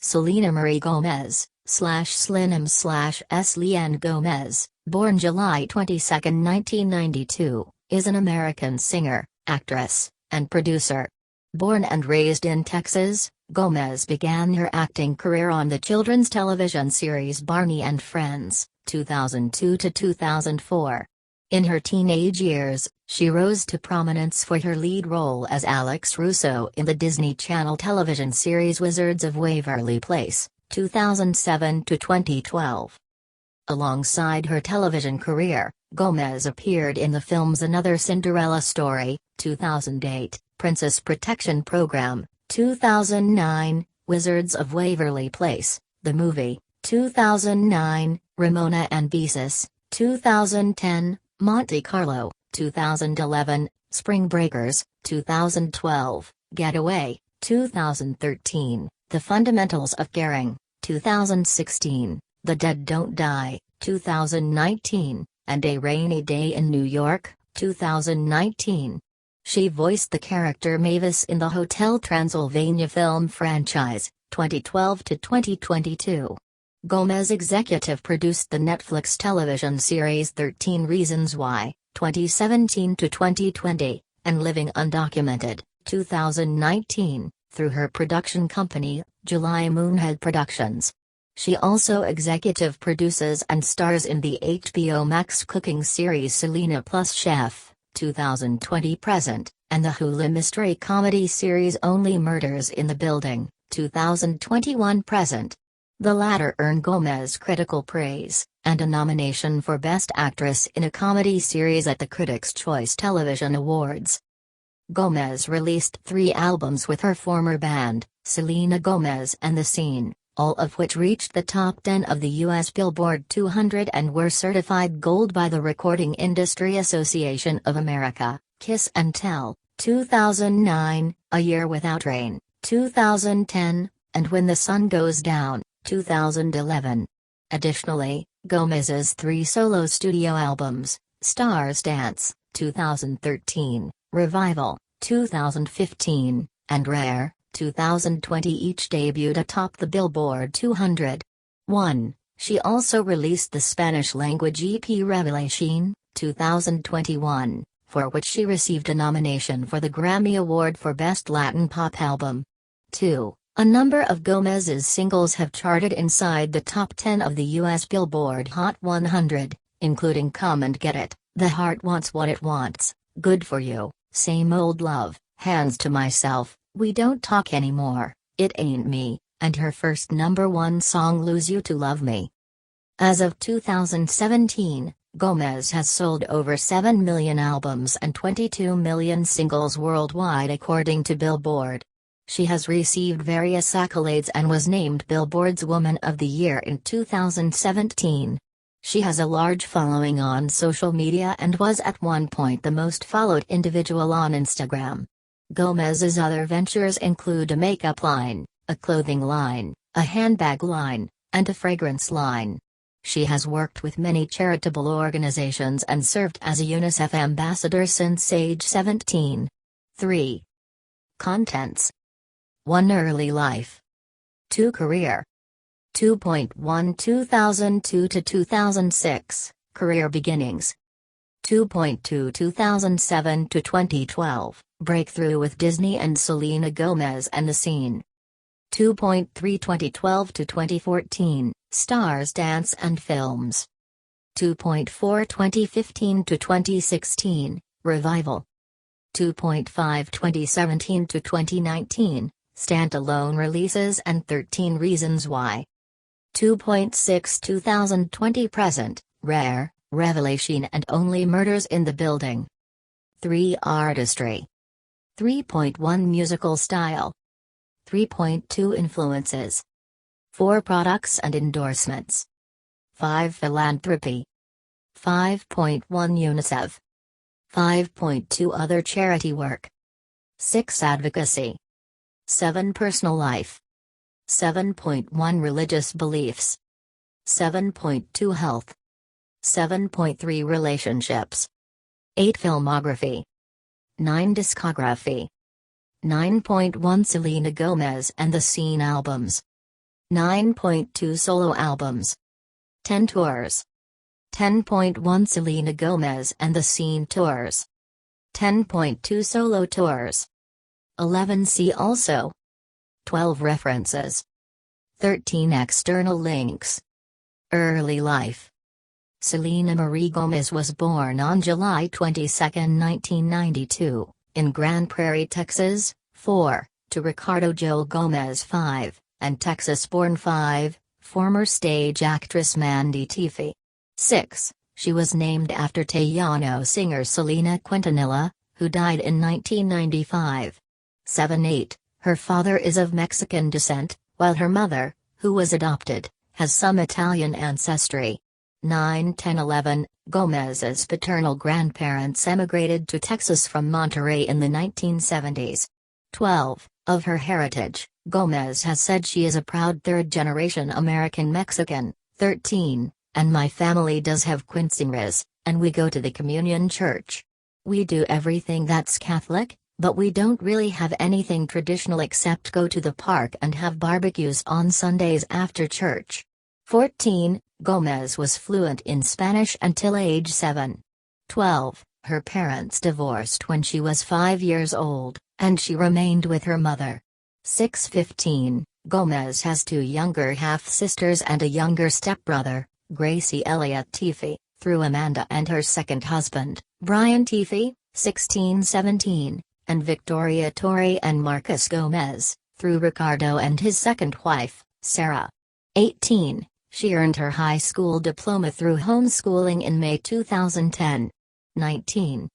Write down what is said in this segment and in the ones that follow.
Selena Marie Gomez, /Slenim/Slen Gomez, born July 22, 1992, is an American singer, actress, and producer. Born and raised in Texas, Gomez began her acting career on the children's television series Barney and Friends, 2002 to 2004. In her teenage years, she rose to prominence for her lead role as Alex Russo in the Disney Channel television series Wizards of Waverly Place, 2007 to 2012. Alongside her television career, Gomez appeared in the films Another Cinderella Story, 2008, Princess Protection Program, 2009, Wizards of Waverly Place, the movie, 2009, Ramona and Beezus, 2010, Monte Carlo, 2011, Spring Breakers, 2012, Getaway, 2013, The Fundamentals of Caring, 2016, The Dead Don't Die, 2019, and A Rainy Day in New York, 2019. She voiced the character Mavis in the Hotel Transylvania film franchise, 2012 to 2022. Gomez executive produced the Netflix television series 13 Reasons Why, 2017 to 2020, and Living Undocumented, 2019, through her production company, July Moonhead Productions. She also executive produces and stars in the HBO Max cooking series Selena Plus Chef, 2020 present, and the Hulu mystery comedy series Only Murders in the Building, 2021 present. The latter earned Gomez critical praise, and a nomination for Best Actress in a Comedy Series at the Critics' Choice Television Awards. Gomez released 3 albums with her former band, Selena Gomez and The Scene, all of which reached the top 10 of the U.S. Billboard 200 and were certified gold by the Recording Industry Association of America. Kiss and Tell, 2009, A Year Without Rain, 2010, and When the Sun Goes Down, 2011. Additionally, Gomez's 3 solo studio albums, Stars Dance, 2013, Revival, 2015, and Rare, 2020 each debuted atop the Billboard 200. 1. She also released the Spanish-language EP Revelation, 2021, for which she received a nomination for the Grammy Award for Best Latin Pop Album. 2. A number of Gomez's singles have charted inside the top 10 of the U.S. Billboard Hot 100, including Come and Get It, The Heart Wants What It Wants, Good For You, Same Old Love, Hands to Myself, We Don't Talk Anymore, It Ain't Me, and her first #1 song Lose You to Love Me. As of 2017, Gomez has sold over 7 million albums and 22 million singles worldwide according to Billboard. She has received various accolades and was named Billboard's Woman of the Year in 2017. She has a large following on social media and was at one point the most followed individual on Instagram. Gomez's other ventures include a makeup line, a clothing line, a handbag line, and a fragrance line. She has worked with many charitable organizations and served as a UNICEF ambassador since age 17. 3. Contents. 1. Early life. 2. Career. 2.1 2002 to 2006, career beginnings. 2.2 2007 to 2012, breakthrough with Disney and Selena Gomez and The Scene. 2.3 2012 to 2014, Stars Dance and Films. 2.4 2015 to 2016, Revival. 2.5 2017 to 2019, Standalone releases and 13 Reasons Why. 2.6 2020 present, Rare, Revelation and Only Murders in the Building. 3. Artistry. 3.1 Musical style. 3.2 Influences. 4. Products and endorsements. 5. Philanthropy. 5.1 UNICEF. 5.2 Other charity work. 6. Advocacy. 7. Personal life. 7.1 Religious beliefs. 7.2 Health. 7.3 Relationships. 8. Filmography. 9. Discography. 9.1 Selena Gomez and The Scene albums. 9.2 solo albums. 10 tours. 10.1 Selena Gomez and the Scene tours. 10.2 solo tours. 11 see also. 12 references. 13 external links. Early life. Selena Marie Gomez was born on July 22, 1992, in Grand Prairie, Texas, 4, to Ricardo Joel Gomez 5, and Texas-born 5, former stage actress Mandy Teefey. 6. She was named after Tejano singer Selena Quintanilla, who died in 1995. 7. 8. Her father is of Mexican descent, while her mother, who was adopted, has some Italian ancestry. 9. 10. 11. Gomez's paternal grandparents emigrated to Texas from Monterrey in the 1970s. 12. Of her heritage, Gomez has said she is a proud third-generation American-Mexican. 13. And my family does have quinceañeras, and we go to the communion church. We do everything that's Catholic, but we don't really have anything traditional except go to the park and have barbecues on Sundays after church. 14. Gomez was fluent in Spanish until age 7. 12. Her parents divorced when she was 5 years old, and she remained with her mother. 6:15. Gomez has 2 younger half-sisters and a younger stepbrother, Gracie Elliott Teefey, through Amanda and her second husband, Brian Teefey, 16-17, and Victoria Torre and Marcus Gomez, through Ricardo and his second wife, Sarah. 18. She earned her high school diploma through homeschooling in May 2010. 19.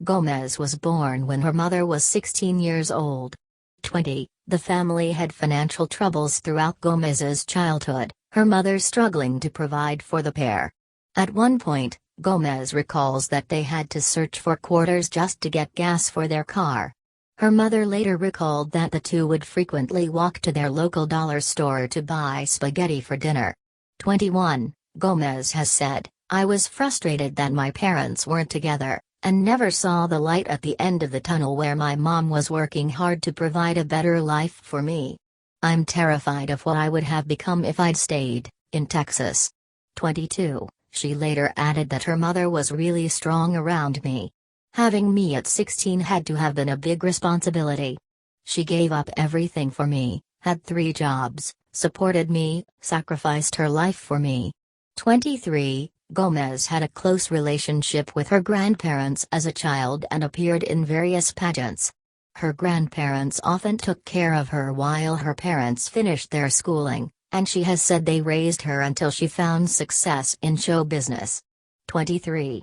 Gomez was born when her mother was 16 years old. 20. The family had financial troubles throughout Gomez's childhood, her mother struggling to provide for the pair. At one point, Gomez recalls that they had to search for quarters just to get gas for their car. Her mother later recalled that the two would frequently walk to their local dollar store to buy spaghetti for dinner. 21. Gomez has said, "I was frustrated that my parents weren't together, and never saw the light at the end of the tunnel where my mom was working hard to provide a better life for me. I'm terrified of what I would have become if I'd stayed in Texas." 22. She later added that her mother was really strong around me. "Having me at 16 had to have been a big responsibility. She gave up everything for me, had 3 jobs, supported me, sacrificed her life for me." 23. Gomez had a close relationship with her grandparents as a child and appeared in various pageants. Her grandparents often took care of her while her parents finished their schooling, and she has said they raised her until she found success in show business. 23.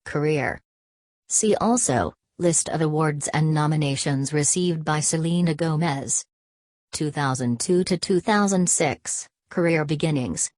Career. See also, List of awards and nominations received by Selena Gomez. 2002 to 2006, Career beginnings.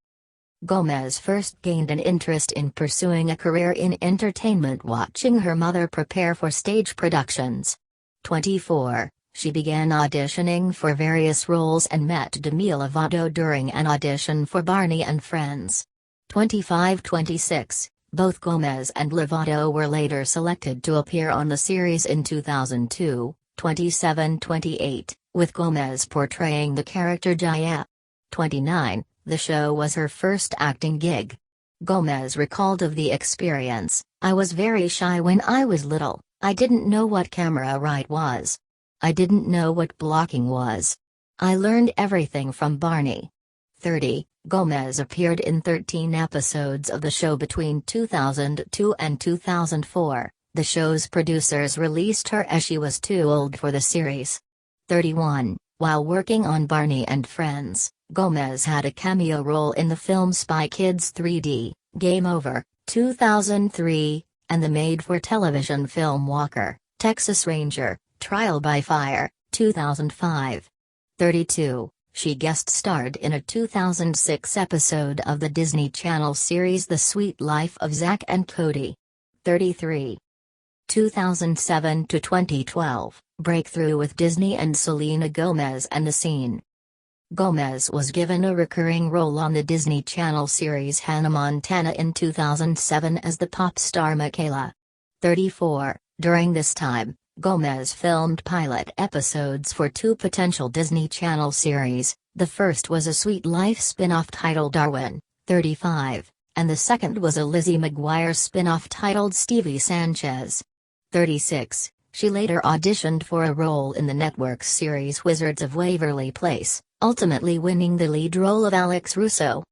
Gomez first gained an interest in pursuing a career in entertainment watching her mother prepare for stage productions. 24. She began auditioning for various roles and met Demi Lovato during an audition for Barney and Friends. 25-26. Both Gomez and Lovato were later selected to appear on the series in 2002, 27-28, with Gomez portraying the character Jaya. 29. The show was her first acting gig. Gomez recalled of the experience, "I was very shy when I was little, I didn't know what camera right was. I didn't know what blocking was. I learned everything from Barney." 30. Gomez appeared in 13 episodes of the show between 2002 and 2004. The show's producers released her as she was too old for the series. 31. While working on Barney and Friends, Gomez had a cameo role in the film Spy Kids 3D, Game Over, 2003, and the made-for-television film Walker, Texas Ranger, Trial by Fire, 2005. 32. She guest-starred in a 2006 episode of the Disney Channel series The Sweet Life of Zack and Cody. 33. 2007 to 2012, breakthrough with Disney and Selena Gomez and the Scene. Gomez was given a recurring role on the Disney Channel series Hannah Montana in 2007 as the pop star Michaela. 34. During this time, Gomez filmed pilot episodes for two potential Disney Channel series. The first was a Sweet Life spin-off titled Darwin, 35, and the second was a Lizzie McGuire spin-off titled Stevie Sanchez, 36. She later auditioned for a role in the network's series Wizards of Waverly Place, ultimately winning the lead role of Alex Russo.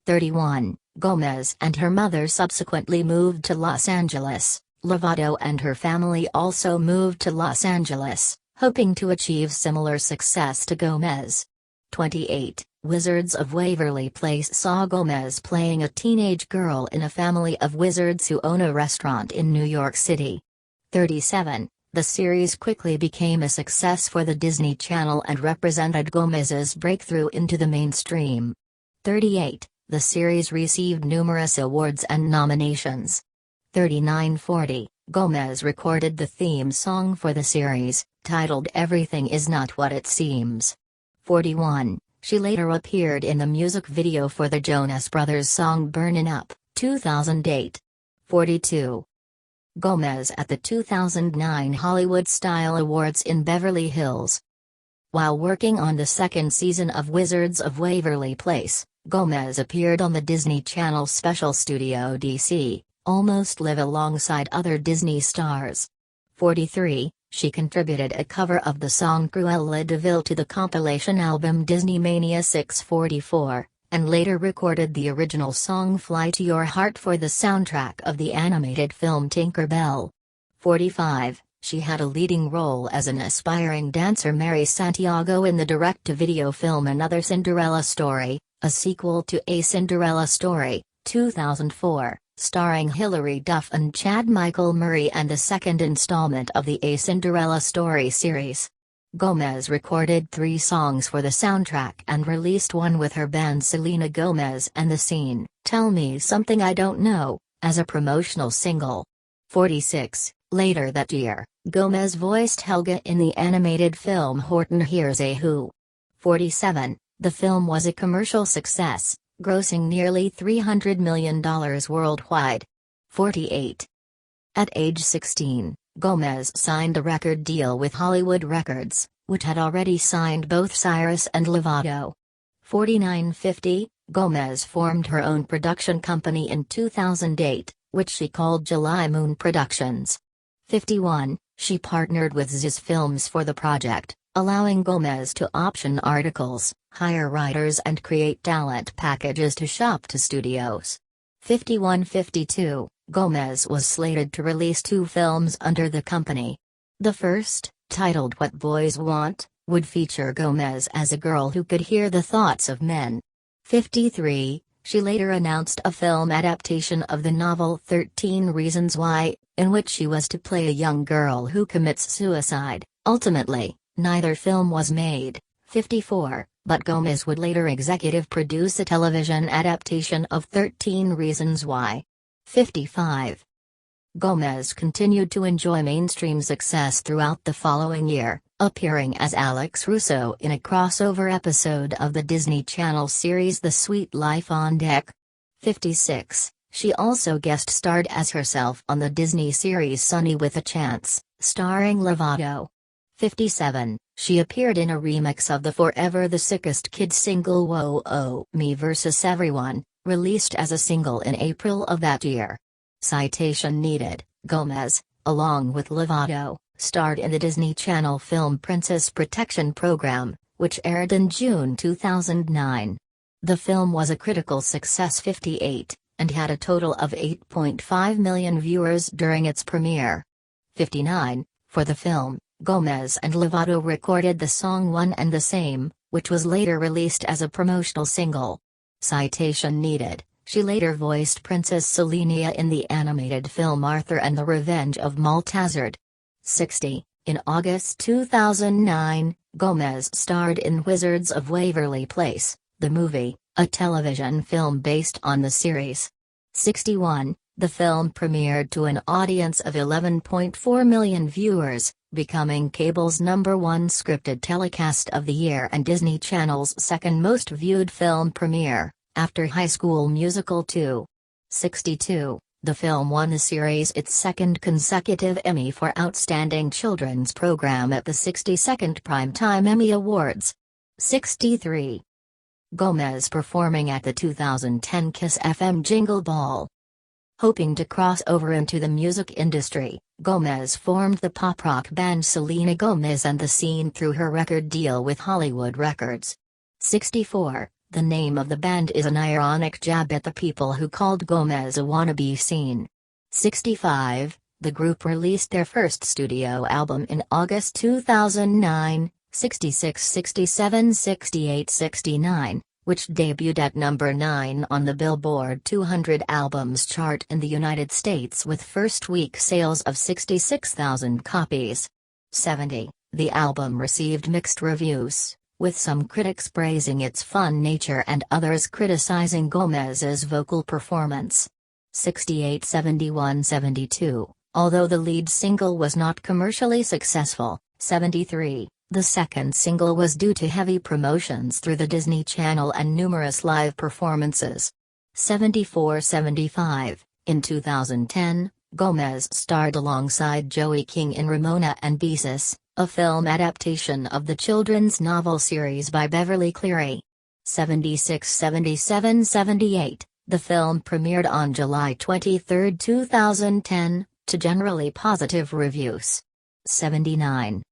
31. Gomez and her mother subsequently moved to Los Angeles. Lovato and her family also moved to Los Angeles, hoping to achieve similar success to Gomez. 28. Wizards of Waverly Place saw Gomez playing a teenage girl in a family of wizards who own a restaurant in New York City. 37. The series quickly became a success for the Disney Channel and represented Gomez's breakthrough into the mainstream. 38. The series received numerous awards and nominations. 39-40, Gomez recorded the theme song for the series, titled Everything Is Not What It Seems. 41. She later appeared in the music video for the Jonas Brothers song Burnin' Up, 2008. 42. Gomez at the 2009 Hollywood Style Awards in Beverly Hills. While working on the second season of Wizards of Waverly Place, Gomez appeared on the Disney Channel special Studio DC, Almost Live alongside other Disney stars. 43. She contributed a cover of the song Cruella de Vil to the compilation album Disney Mania 644, and later recorded the original song Fly to Your Heart for the soundtrack of the animated film Tinker Bell. 45. She had a leading role as an aspiring dancer Mary Santiago in the direct-to-video film Another Cinderella Story, a sequel to A Cinderella Story, 2004, starring Hilary Duff and Chad Michael Murray, and the second installment of the A Cinderella Story series. Gomez recorded 3 songs for the soundtrack and released one with her band Selena Gomez and the Scene, Tell Me Something I Don't Know, as a promotional single. 46. Later that year, Gomez voiced Helga in the animated film Horton Hears a Who. 47. The film was a commercial success, grossing nearly $300 million worldwide. 48. At age 16, Gomez signed a record deal with Hollywood Records, which had already signed both Cyrus and Lovato. 49-50, Gomez formed her own production company in 2008, which she called July Moon Productions. 51, she partnered with Ziz Films for the project, allowing Gomez to option articles, hire writers and create talent packages to shop to studios. 51-52, Gomez was slated to release 2 films under the company. The first, titled What Boys Want, would feature Gomez as a girl who could hear the thoughts of men. 53, she later announced a film adaptation of the novel 13 Reasons Why, in which she was to play a young girl who commits suicide. Ultimately, neither film was made. 54, but Gomez would later executive produce a television adaptation of 13 Reasons Why. 55. Gomez continued to enjoy mainstream success throughout the following year, appearing as Alex Russo in a crossover episode of the Disney Channel series The Sweet Life on Deck. 56. She also guest starred as herself on the Disney series Sunny with a Chance, starring Lovato. 57. She appeared in a remix of the Forever the Sickest Kid single Whoa Oh Me vs. Everyone, released as a single in April of that year. Citation needed, Gomez, along with Lovato, starred in the Disney Channel film Princess Protection Program, which aired in June 2009. The film was a critical success 58, and had a total of 8.5 million viewers during its premiere. 59. For the film, Gomez and Lovato recorded the song One and the Same, which was later released as a promotional single. Citation needed, she later voiced Princess Selena in the animated film Arthur and the Revenge of Maltazard. 60. In August 2009, Gomez starred in Wizards of Waverly Place, the movie, a television film based on the series. 61. The film premiered to an audience of 11.4 million viewers, becoming cable's #1 scripted telecast of the year and Disney Channel's second most viewed film premiere, after High School Musical 2. 62. The film won the series its second consecutive Emmy for Outstanding Children's Program at the 62nd Primetime Emmy Awards. 63. Gomez performing at the 2010 Kiss FM Jingle Ball. Hoping to cross over into the music industry, Gomez formed the pop-rock band Selena Gomez and the Scene through her record deal with Hollywood Records. 64. The name of the band is an ironic jab at the people who called Gomez a wannabe Scene. 65. The group released their first studio album in August 2009, 66, 67, 68, 69. Which debuted at number 9 on the Billboard 200 albums chart in the United States with first-week sales of 66,000 copies. 70. The album received mixed reviews, with some critics praising its fun nature and others criticizing Gomez's vocal performance. 68, 71, 72. Although the lead single was not commercially successful. 73. The second single was due to heavy promotions through the Disney Channel and numerous live performances. 74-75. In 2010, Gomez starred alongside Joey King in Ramona and Beezus, a film adaptation of the children's novel series by Beverly Cleary. 76-77-78. The film premiered on July 23, 2010, to generally positive reviews. 79.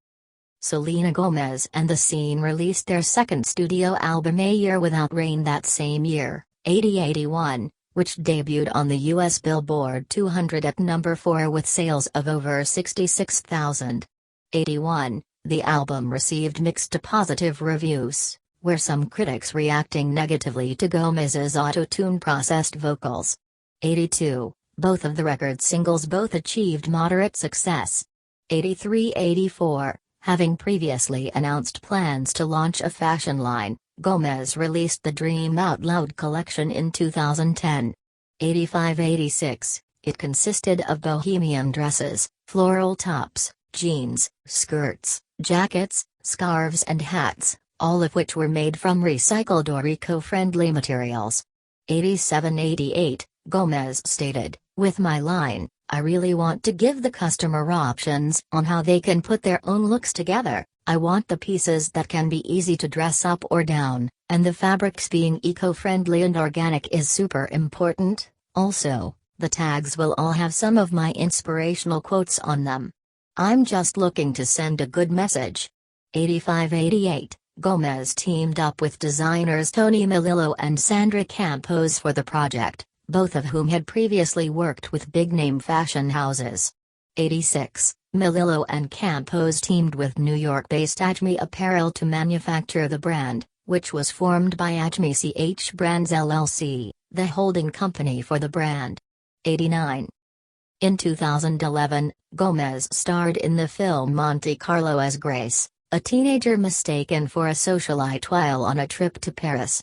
Selena Gomez and the Scene released their second studio album A Year Without Rain that same year, 80-81, which debuted on the U.S. Billboard 200 at number 4 with sales of over 66,000. 81. The album received mixed to positive reviews, where some critics reacting negatively to Gomez's auto-tune processed vocals. 82. Both of the record singles both achieved moderate success. 83-84. Having previously announced plans to launch a fashion line, Gomez released the Dream Out Loud collection in 2010. 85-86. It consisted of bohemian dresses, floral tops, jeans, skirts, jackets, scarves and hats, all of which were made from recycled or eco-friendly materials. 87-88. Gomez stated, "With my line, I really want to give the customer options on how they can put their own looks together. I want the pieces that can be easy to dress up or down, and the fabrics being eco-friendly and organic is super important. Also, the tags will all have some of my inspirational quotes on them. I'm just looking to send a good message." 85-88. Gomez teamed up with designers Tony Melillo and Sandra Campos for the project, both of whom had previously worked with big-name fashion houses. 86. Melillo and Campos teamed with New York-based Ajmi Apparel to manufacture the brand, which was formed by Ajmi CH Brands LLC, the holding company for the brand. 89. In 2011, Gomez starred in the film Monte Carlo as Grace, a teenager mistaken for a socialite while on a trip to Paris.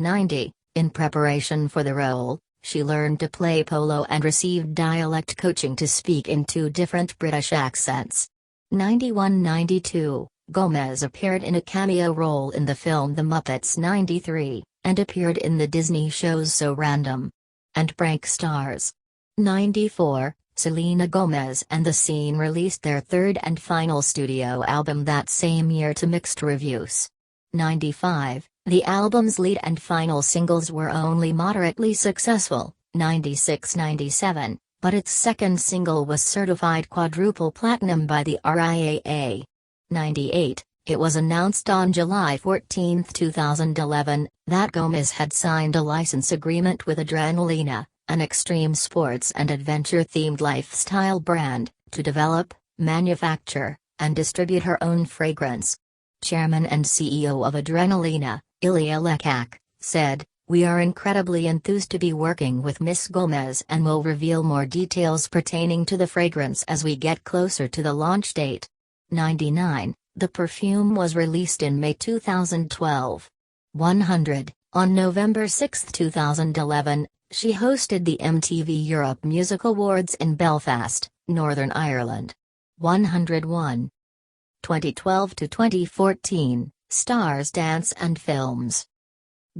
90. In preparation for the role, she learned to play polo and received dialect coaching to speak in 2 different British accents. 91-92, Gomez appeared in a cameo role in the film The Muppets 93, and appeared in the Disney shows So Random and Prank Stars. 94, Selena Gomez and the Scene released their third and final studio album that same year to mixed reviews. 95. The album's lead and final singles were only moderately successful, 96-97, but its second single was certified quadruple platinum by the RIAA. 98. It was announced on July 14, 2011, that Gomez had signed a license agreement with Adrenalina, an extreme sports and adventure-themed lifestyle brand, to develop, manufacture, and distribute her own fragrance. Chairman and CEO of Adrenalina, Ilya Lekak, said, "We are incredibly enthused to be working with Miss Gomez and will reveal more details pertaining to the fragrance as we get closer to the launch date." 99. The perfume was released in May 2012. 100. On November 6, 2011, she hosted the MTV Europe Music Awards in Belfast, Northern Ireland. 101. 2012 to 2014, Stars Dance and Films.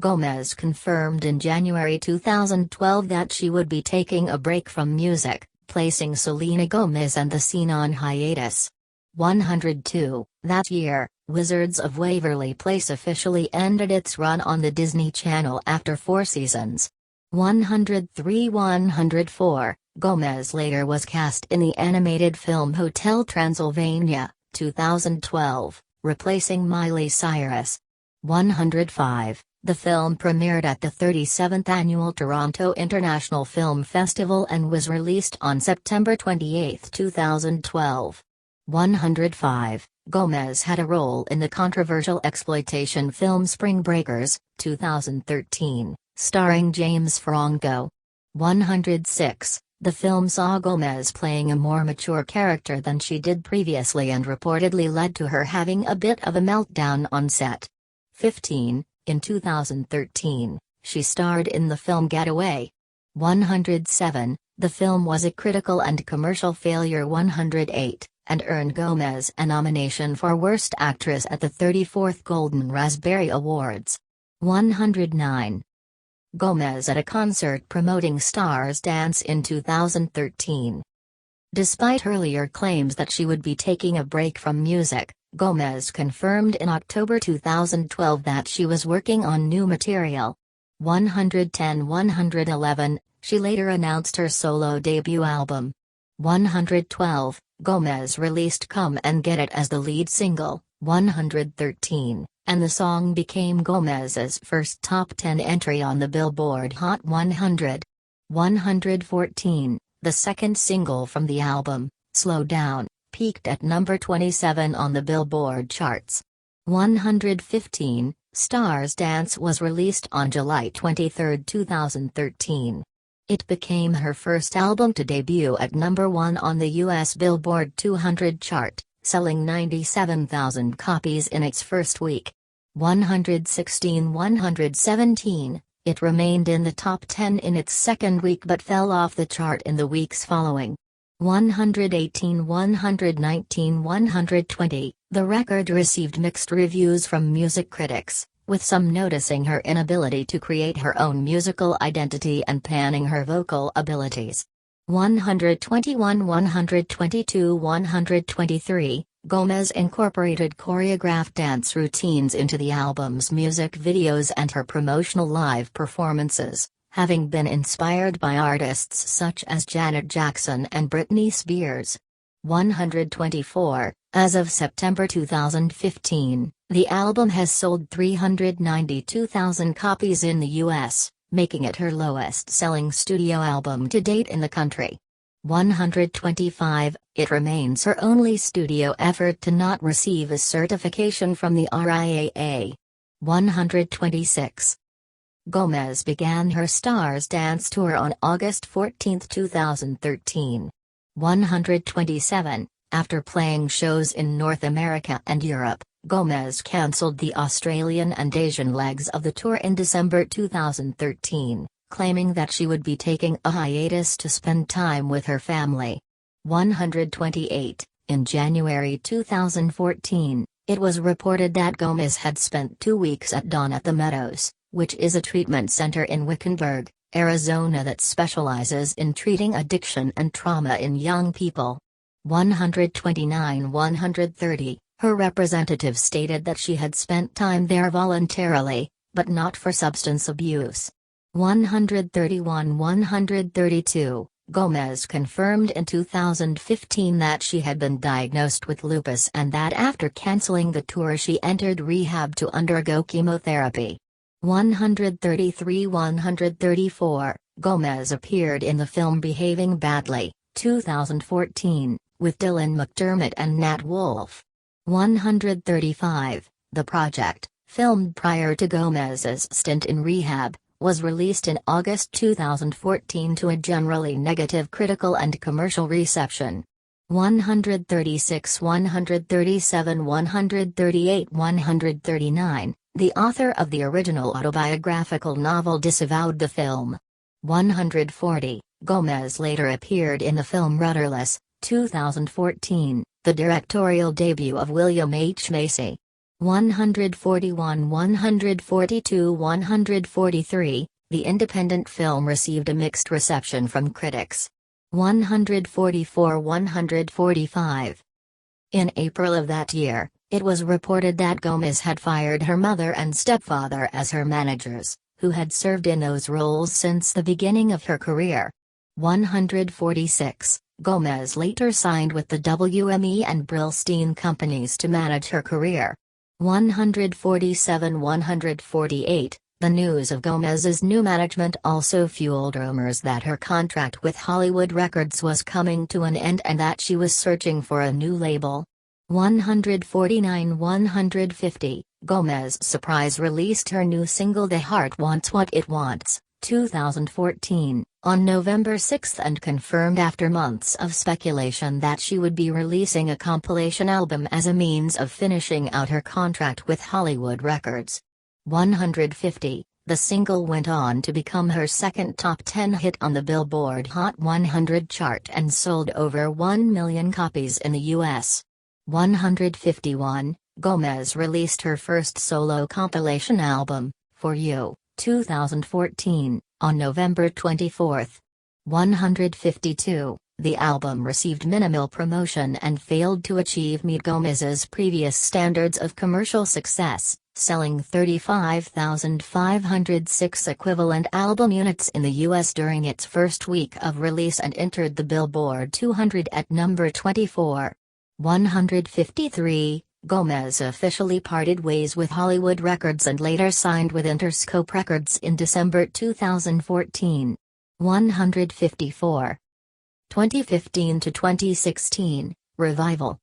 Gomez confirmed in January 2012 that she would be taking a break from music, placing Selena Gomez and the scene on hiatus. 102. That year, Wizards of Waverly Place officially ended its run on the Disney Channel after 4 seasons. 103-104, Gomez later was cast in the animated film Hotel Transylvania, 2012, replacing Miley Cyrus. 105, the film premiered at the 37th Annual Toronto International Film Festival and was released on September 28, 2012. 105, Gomez had a role in the controversial exploitation film Spring Breakers, 2013, starring James Franco. 106, the film saw Gomez playing a more mature character than she did previously and reportedly led to her having a bit of a meltdown on set. 15, in 2013, she starred in the film Getaway. 107, the film was a critical and commercial failure. 108, and earned Gomez a nomination for Worst Actress at the 34th Golden Raspberry Awards. 109. Gomez at a concert promoting Stars Dance in 2013. Despite earlier claims that she would be taking a break from music, Gomez confirmed in October 2012 that she was working on new material. 110-111, she later announced her solo debut album. 112, Gomez released Come and Get It as the lead single. 113, and the song became Gomez's first top 10 entry on the Billboard Hot 100. 114, the second single from the album, Slow Down, peaked at number 27 on the Billboard charts. 115, Stars Dance was released on July 23, 2013. It became her first album to debut at number 1 on the US Billboard 200 chart, selling 97,000 copies in its first week. 116-117, it remained in the top 10 in its second week but fell off the chart in the weeks following. 118-119-120, the record received mixed reviews from music critics, with some noticing her inability to create her own musical identity and panning her vocal abilities. 121-122-123, Gomez incorporated choreographed dance routines into the album's music videos and her promotional live performances, having been inspired by artists such as Janet Jackson and Britney Spears. 124, as of September 2015, the album has sold 392,000 copies in the US, making it her lowest-selling studio album to date in the country. 125, it remains her only studio effort to not receive a certification from the RIAA. 126. Gomez began her Stars Dance tour on August 14, 2013. 127, after playing shows in North America and Europe, Gomez cancelled the Australian and Asian legs of the tour in December 2013, claiming that she would be taking a hiatus to spend time with her family. 128, in January 2014, it was reported that Gomez had spent 2 weeks at Dawn at the Meadows, which is a treatment center in Wickenburg, Arizona that specializes in treating addiction and trauma in young people. 129-130, her representative stated that she had spent time there voluntarily, but not for substance abuse. 131-132, Gomez confirmed in 2015 that she had been diagnosed with lupus and that after canceling the tour she entered rehab to undergo chemotherapy. 133-134, Gomez appeared in the film Behaving Badly, 2014, with Dylan McDermott and Nat Wolff. 135, the project, filmed prior to Gomez's stint in rehab, was released in August 2014 to a generally negative critical and commercial reception. 136-137-138-139, the author of the original autobiographical novel disavowed the film. 140, Gomez later appeared in the film Rudderless, 2014, the directorial debut of William H. Macy. 141, 142, 143. The independent film received a mixed reception from critics. 144, 145. In April of that year, it was reported that Gomez had fired her mother and stepfather as her managers, who had served in those roles since the beginning of her career. 146. Gomez later signed with the WME and Brillstein companies to manage her career. 147, 148. The news of Gomez's new management also fueled rumors that her contract with Hollywood Records was coming to an end and that she was searching for a new label. 149, 150. Gomez surprise released her new single The Heart Wants What It Wants, 2014, on November 6 and confirmed after months of speculation that she would be releasing a compilation album as a means of finishing out her contract with Hollywood Records. 150. The single went on to become her second top 10 hit on the Billboard Hot 100 chart and sold over 1 million copies in the U.S. 151. Gomez released her first solo compilation album, For You, 2014, on November 24. 152. The album received minimal promotion and failed to meet Gomez's previous standards of commercial success, selling 35,506 equivalent album units in the U.S. during its first week of release and entered the Billboard 200 at number 24. 153. Gomez officially parted ways with Hollywood Records and later signed with Interscope Records in December 2014. 154. 2015 to 2016, Revival.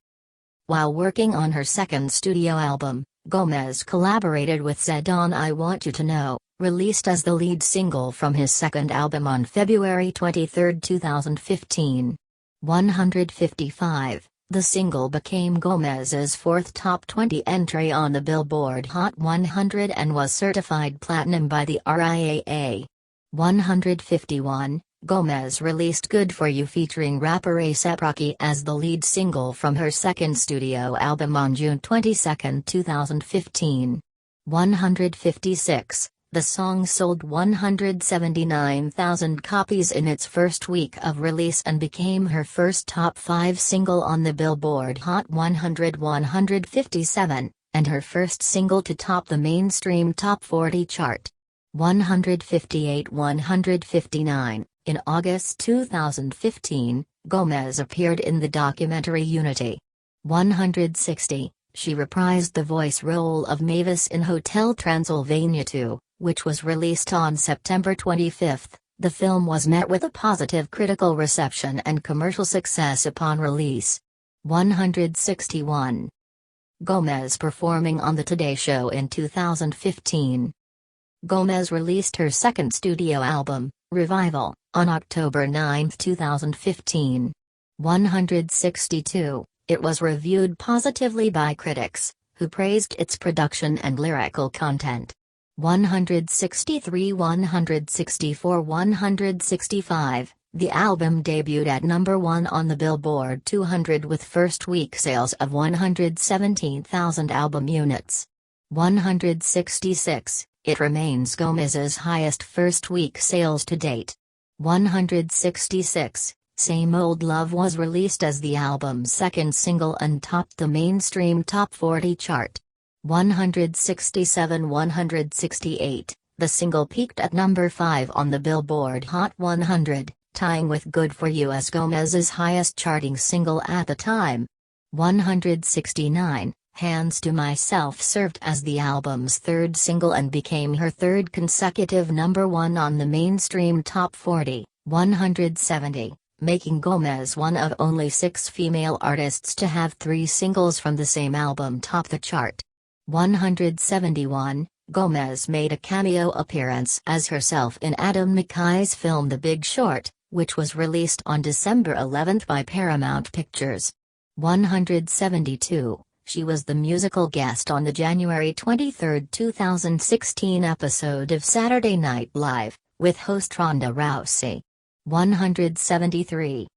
While working on her second studio album, Gomez collaborated with Zedd on I Want You to Know, released as the lead single from his second album on February 23, 2015. 155. The single became Gomez's fourth top 20 entry on the Billboard Hot 100 and was certified platinum by the RIAA. 151. Gomez released Good For You featuring rapper A$AP Rocky as the lead single from her second studio album on June 22, 2015. 156. The song sold 179,000 copies in its first week of release and became her first top 5 single on the Billboard Hot 100 157, and her first single to top the mainstream Top 40 chart. 158 159. In August 2015, Gomez appeared in the documentary Unity. 160. She reprised the voice role of Mavis in Hotel Transylvania 2, which was released on September 25. The film was met with a positive critical reception and commercial success upon release. 161. Gomez performing on The Today Show in 2015. Gomez released her second studio album, Revival, on October 9, 2015. 162. It was reviewed positively by critics, who praised its production and lyrical content. 163 164 165. The album debuted at number 1 on the Billboard 200 with first week sales of 117,000 album units. 166. It remains Gomez's highest first week sales to date. 166. Same Old Love was released as the album's second single and topped the mainstream Top 40 chart. 167 168. The single peaked at number 5 on the Billboard Hot 100, tying with Good For You as Gomez's highest charting single at the time. 169. Hands to Myself served as the album's third single and became her third consecutive number 1 on the mainstream Top 40. 170. Making Gomez one of only 6 female artists to have 3 singles from the same album top the chart. 171. Gomez made a cameo appearance as herself in Adam McKay's film The Big Short, which was released on December 11 by Paramount Pictures. 172. She was the musical guest on the January 23, 2016 episode of Saturday Night Live, with host Ronda Rousey. 173.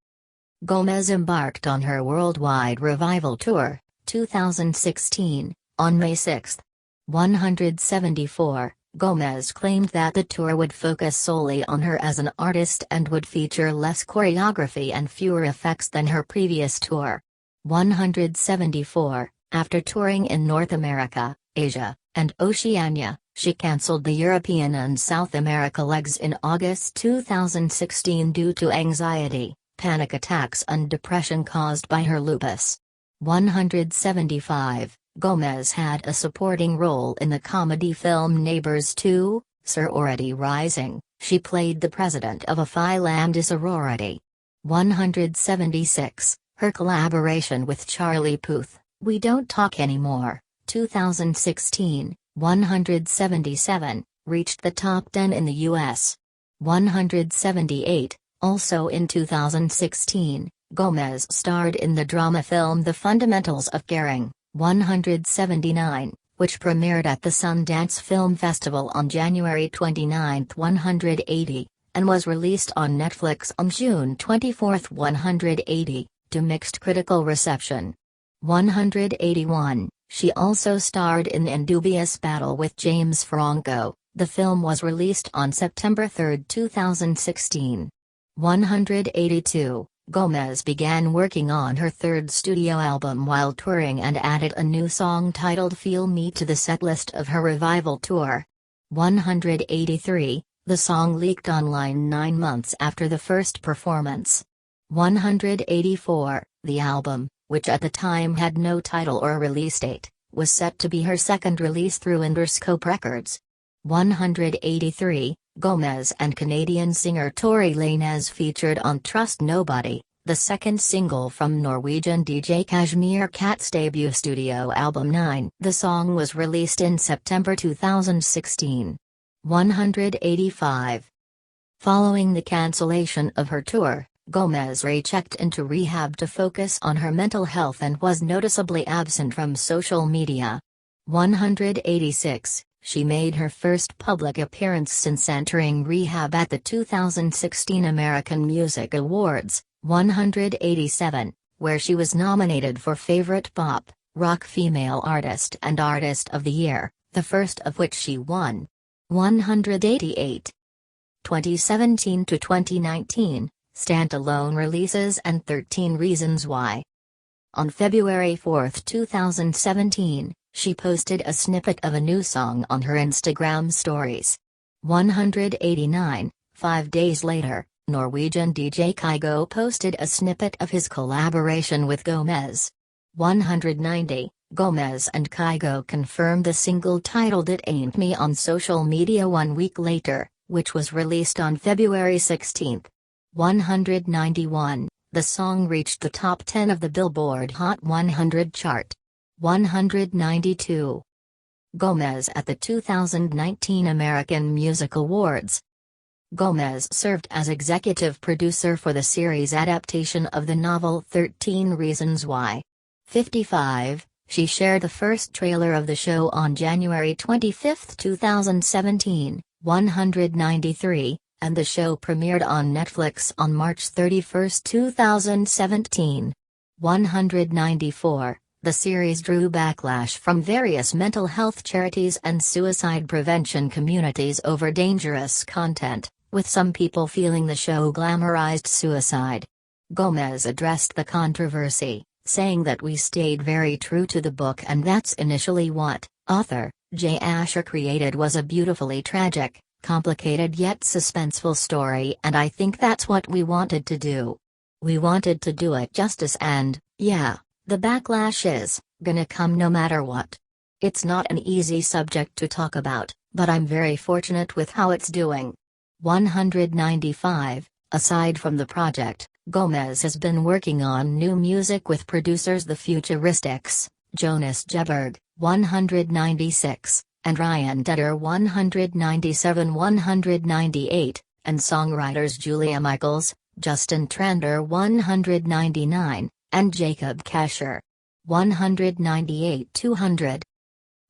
Gomez embarked on her worldwide revival tour, 2016, On May 6, 174, Gomez claimed that the tour would focus solely on her as an artist and would feature less choreography and fewer effects than her previous tour. 174, after touring in North America, Asia, and Oceania, she cancelled the European and South America legs in August 2016 due to anxiety, panic attacks and depression caused by her lupus. 175, Gomez had a supporting role in the comedy film Neighbors 2, Sorority Rising. She played the president of a Phi Lambda sorority. 176, her collaboration with Charlie Puth, We Don't Talk Anymore, 2016, 177, reached the top 10 in the U.S. 178, also in 2016, Gomez starred in the drama film The Fundamentals of Caring, 179, which premiered at the Sundance Film Festival on January 29, 180, and was released on Netflix on June 24, 180, to mixed critical reception. 181, she also starred in Indubious Battle with James Franco. The film was released on September 3, 2016. 182, Gomez began working on her third studio album while touring and added a new song titled Feel Me to the setlist of her revival tour. 183, the song leaked online 9 months after the first performance. 184, the album, which at the time had no title or release date, was set to be her second release through Interscope Records. 183, Gomez and Canadian singer Tory Lanez featured on Trust Nobody, the second single from Norwegian DJ Kashmir Kat's debut studio album 9. The song was released in September 2016. 185. Following the cancellation of her tour, Gomez rechecked into rehab to focus on her mental health and was noticeably absent from social media. 186. She made her first public appearance since entering rehab at the 2016 American Music Awards, 187, where she was nominated for Favorite Pop, Rock Female Artist and Artist of the Year, the first of which she won. 188. 2017 to 2019, Standalone releases and 13 Reasons Why. On February 4, 2017, she posted a snippet of a new song on her Instagram stories. 189, 5 days later, Norwegian DJ Kygo posted a snippet of his collaboration with Gomez. 190, Gomez and Kygo confirmed the single titled It Ain't Me on social media 1 week later, which was released on February 16. 191, the song reached the top 10 of the Billboard Hot 100 chart. 192. Gomez at the 2019 American Music Awards. Gomez served as executive producer for the series adaptation of the novel 13 Reasons Why. 55. She shared the first trailer of the show on January 25, 2017, 193, and the show premiered on Netflix on March 31, 2017. 194. The series drew backlash from various mental health charities and suicide prevention communities over dangerous content, with some people feeling the show glamorized suicide. Gomez addressed the controversy, saying that we stayed very true to the book and that's initially what author Jay Asher created was a beautifully tragic, complicated yet suspenseful story, and I think that's what we wanted to do. We wanted to do it justice, and, yeah, the backlash is gonna come no matter what. It's not an easy subject to talk about, but I'm very fortunate with how it's doing. 195. Aside from the project, Gomez has been working on new music with producers The Futuristics, Jonas Jeberg, 196, and Ryan Tedder 197-198, and songwriters Julia Michaels, Justin Trander 199, and Jacob Kasher. 198-200.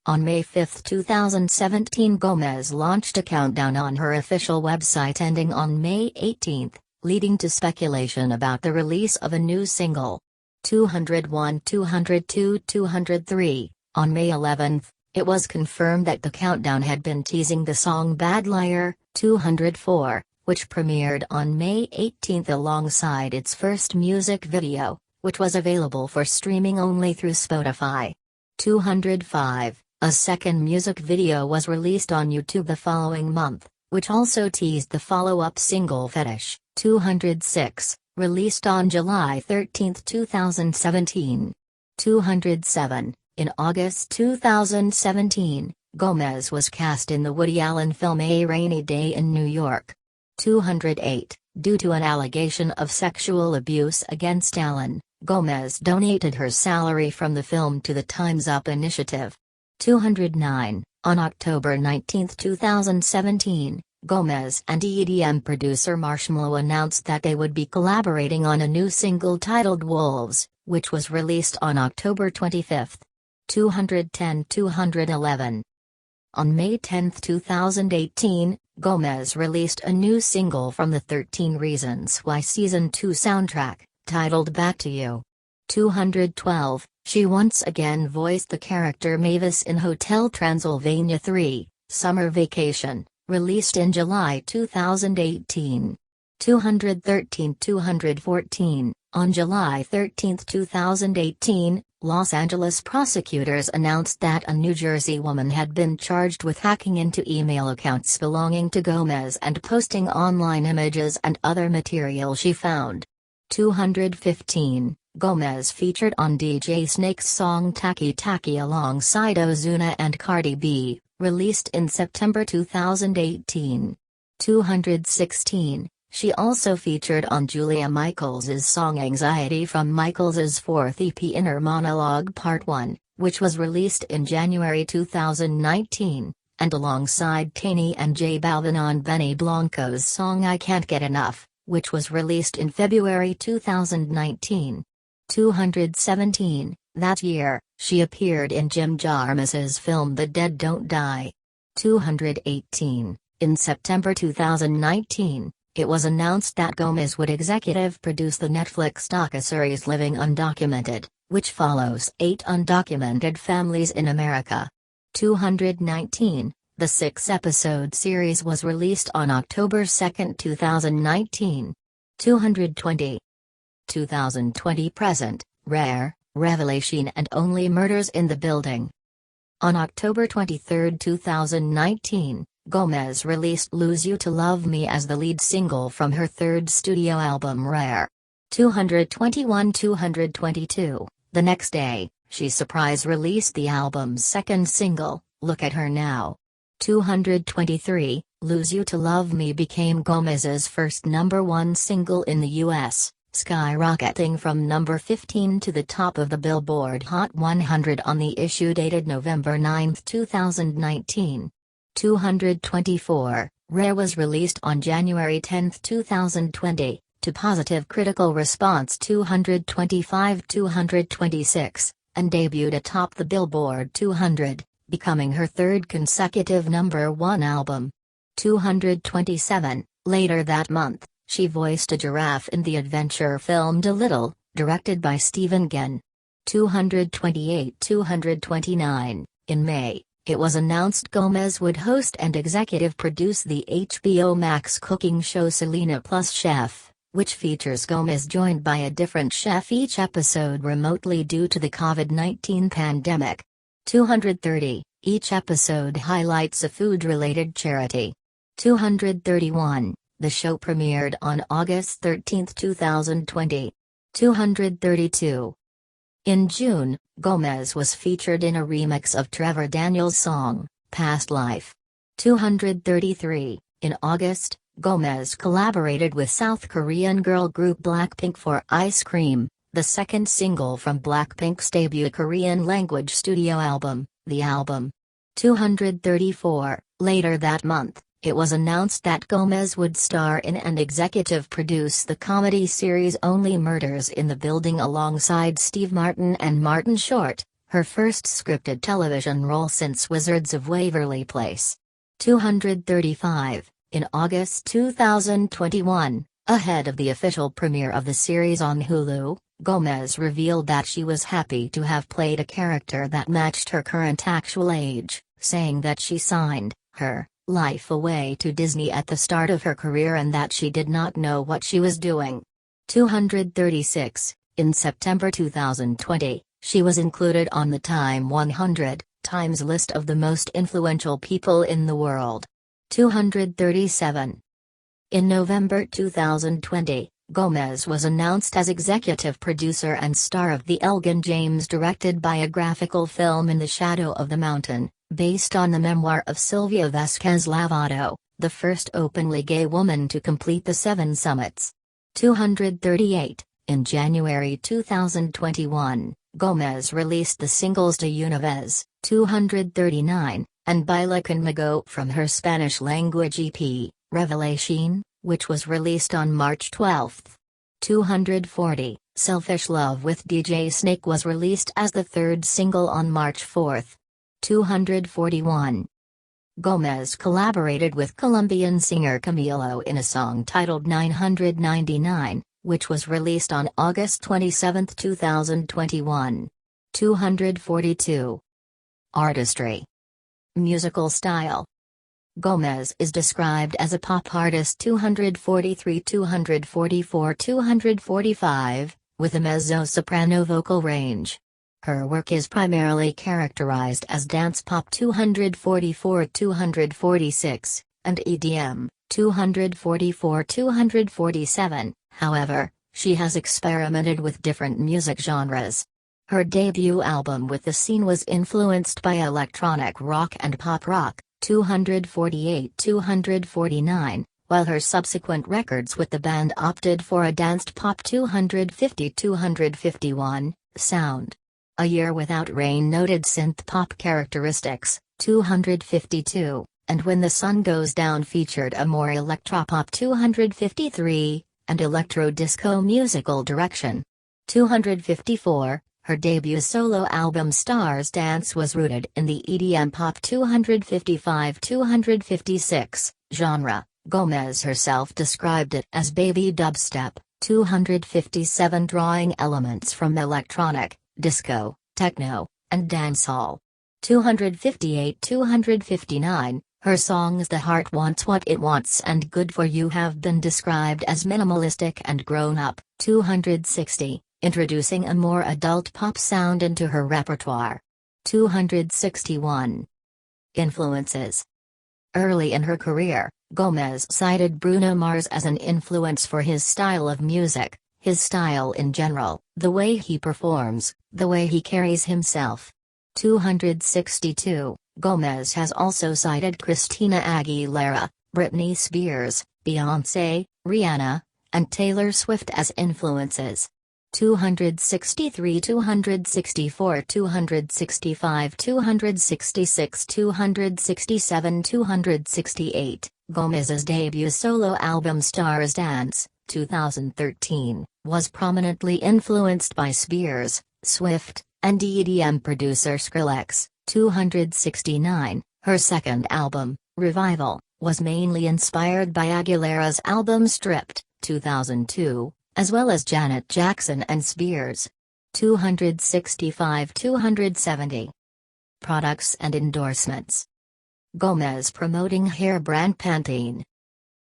On May 5, 2017, Gomez launched a countdown on her official website ending on May 18, leading to speculation about the release of a new single. 201, 202, 203, On May 11, it was confirmed that the countdown had been teasing the song Bad Liar, 204, which premiered on May 18 alongside its first music video, which was available for streaming only through Spotify. 205, a second music video was released on YouTube the following month, which also teased the follow-up single Fetish, 206, released on July 13, 2017. 207, in August 2017, Gomez was cast in the Woody Allen film A Rainy Day in New York. 208, due to an allegation of sexual abuse against Allen, Gomez donated her salary from the film to the Time's Up initiative. 209, on October 19, 2017, Gomez and EDM producer Marshmello announced that they would be collaborating on a new single titled Wolves, which was released on October 25. 210-211. On May 10, 2018, Gomez released a new single from the 13 Reasons Why Season 2 soundtrack, titled Back to You. 212, she once again voiced the character Mavis in Hotel Transylvania 3, Summer Vacation, released in July 2018. 213-214, on July 13, 2018, Los Angeles prosecutors announced that a New Jersey woman had been charged with hacking into email accounts belonging to Gomez and posting online images and other material she found. 215, Gomez featured on DJ Snake's song Taki Taki alongside Ozuna and Cardi B, released in September 2018. 216, she also featured on Julia Michaels's song Anxiety from Michaels's fourth EP Inner Monologue Part 1, which was released in January 2019, and alongside Kanye and J Balvin on Benny Blanco's song I Can't Get Enough, which was released in February 2019. 217, that year, she appeared in Jim Jarmusch's film The Dead Don't Die. 218, in September 2019, it was announced that Gomez would executive produce the Netflix docuseries Living Undocumented, which follows 8 undocumented families in America. 219, the 6-episode series was released on October 2, 2019. 220. 2020 present, Rare, Revelation and Only Murders in the Building. On October 23, 2019, Gomez released Lose You to Love Me as the lead single from her third studio album Rare. 221-222, the next day, she surprise released the album's second single, Look at Her Now. 223, Lose You to Love Me became Gomez's first #1 single in the U.S., skyrocketing from number 15 to the top of the Billboard Hot 100 on the issue dated November 9, 2019. 224, Rare was released on January 10, 2020, to positive critical response 225-226, and debuted atop the Billboard 200, becoming her third consecutive #1 album. 227, later that month, she voiced a giraffe in the adventure film Dolittle, directed by Stephen Ginn. 228-229, in May, it was announced Gomez would host and executive produce the HBO Max cooking show Selena Plus Chef, which features Gomez joined by a different chef each episode remotely due to the COVID-19 pandemic. 230, each episode highlights a food-related charity. 231, the show premiered on August 13, 2020. 232. In June, Gomez was featured in a remix of Trevor Daniel's song, Past Life. 233, in August, Gomez collaborated with South Korean girl group Blackpink for Ice Cream, the second single from Blackpink's debut Korean-language studio album, The Album. 234, later that month, it was announced that Gomez would star in and executive produce the comedy series Only Murders in the Building alongside Steve Martin and Martin Short, her first scripted television role since Wizards of Waverly Place. 235, in August 2021, Ahead of the official premiere of the series on Hulu, Gomez revealed that she was happy to have played a character that matched her current actual age, saying that she signed her life away to Disney at the start of her career and that she did not know what she was doing. 236. In September 2020, she was included on the Time 100 Times list of the most influential people in the world. 237. In November 2020, Gomez was announced as executive producer and star of the Elgin James-directed biographical film In the Shadow of the Mountain, based on the memoir of Sylvia Vasquez Lavado, the first openly gay woman to complete the 7 summits. 238. In January 2021, Gomez released the singles De Una Vez, 239, and Baila Conmigo from her Spanish-language EP, Revelation, which was released on March 12. 240, Selfish Love with DJ Snake was released as the third single on March 4. 241. Gomez collaborated with Colombian singer Camilo in a song titled 999, which was released on August 27, 2021. 242. Artistry. Musical style. Gomez is described as a pop artist 243, 244, 245, with a mezzo-soprano vocal range. Her work is primarily characterized as dance pop 244, 246, and EDM 244, 247. However, she has experimented with different music genres. Her debut album With the Scene was influenced by electronic rock and pop rock, 248, 249, while her subsequent records with the band opted for a danced pop 250, 251, sound. A Year Without Rain noted synth pop characteristics, 252, and When the Sun Goes Down featured a more electropop 253, and electro-disco musical direction. 254, her debut solo album Stars Dance was rooted in the EDM pop 255-256 genre. Gomez herself described it as baby dubstep, 257, drawing elements from electronic, disco, techno, and dancehall. 258-259, her songs The Heart Wants What It Wants and Good For You have been described as minimalistic and grown-up. 260, introducing a more adult pop sound into her repertoire. 261. Influences. Early in her career, Gomez cited Bruno Mars as an influence for his style of music, his style in general, the way he performs, the way he carries himself. 262. Gomez has also cited Christina Aguilera, Britney Spears, Beyoncé, Rihanna, and Taylor Swift as influences. 263, 264, 265, 266, 267, 268. Gomez's debut solo album Stars Dance, 2013, was prominently influenced by Spears, Swift, and EDM producer Skrillex. 269. Her second album, Revival, was mainly inspired by Aguilera's album Stripped, 2002, as well as Janet Jackson and Spears. 265-270. Products and endorsements. Gomez promoting hair brand Pantene.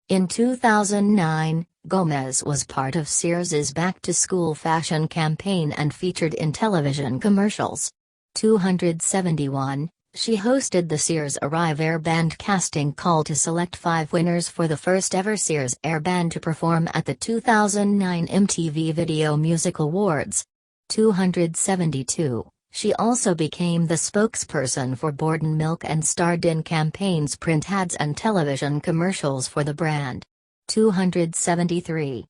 In 2009, Gomez was part of Sears's back-to-school fashion campaign and featured in television commercials. 271, she hosted the Sears Arrive Air Band casting call to select 5 winners for the first ever Sears Air Band to perform at the 2009 MTV Video Music Awards. 272, she also became the spokesperson for Borden Milk and starred in campaigns, print ads and television commercials for the brand. 273.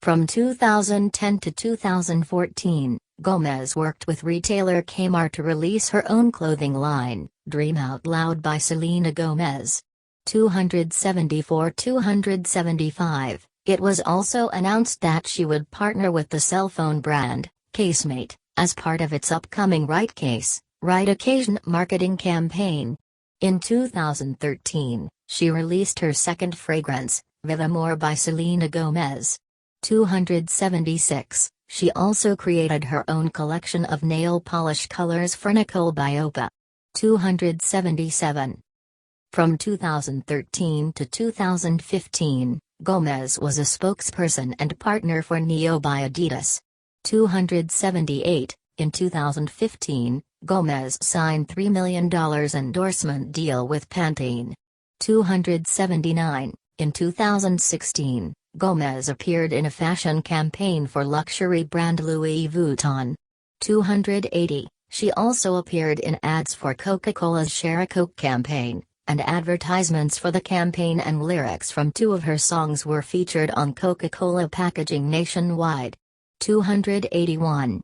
From 2010 to 2014, Gomez worked with retailer Kmart to release her own clothing line, Dream Out Loud by Selena Gomez. 274-275, it was also announced that she would partner with the cell phone brand, Casemate, as part of its upcoming Right Case, Right Occasion marketing campaign. In 2013, she released her second fragrance, More by Selena Gomez. 276. She also created her own collection of nail polish colors for Nicole Biopa. 277. From 2013 to 2015, Gomez was a spokesperson and partner for Neo by Adidas. 278. In 2015, Gomez signed $3 million endorsement deal with Pantene. 279. In 2016, Gomez appeared in a fashion campaign for luxury brand Louis Vuitton. 280. She also appeared in ads for Coca-Cola's Share a Coke campaign, and advertisements for the campaign, and lyrics from two of her songs were featured on Coca-Cola packaging nationwide. 281.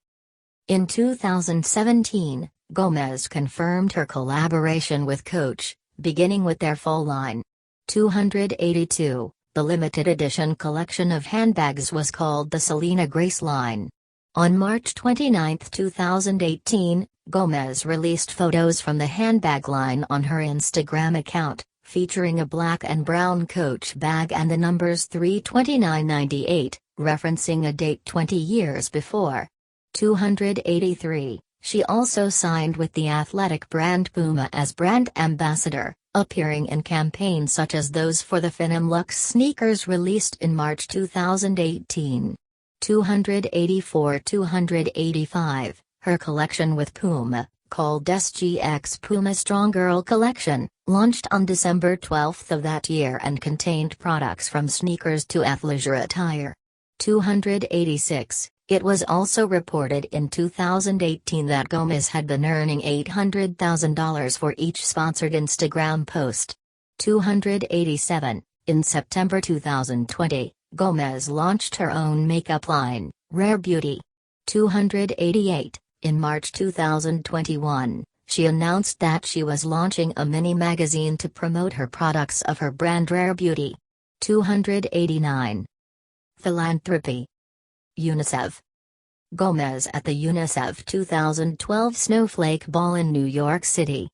In 2017, Gomez confirmed her collaboration with Coach, beginning with their fall line. 282. The limited edition collection of handbags was called the Selena Grace line. On March 29, 2018, Gomez released photos from the handbag line on her Instagram account, featuring a black and brown Coach bag and the numbers 32998, referencing a date 20 years before. 283. She also signed with the athletic brand Puma as brand ambassador, appearing in campaigns such as those for the Phenom Luxe sneakers released in March 2018. 284-285. Her collection with Puma, called SGX Puma Strong Girl Collection, launched on December 12 of that year and contained products from sneakers to athleisure attire. 286. It was also reported in 2018 that Gomez had been earning $800,000 for each sponsored Instagram post. 287. In September 2020, Gomez launched her own makeup line, Rare Beauty. 288. In March 2021, she announced that she was launching a mini magazine to promote her products of her brand Rare Beauty. 289. Philanthropy. UNICEF. Gomez at the UNICEF 2012 Snowflake Ball in New York City.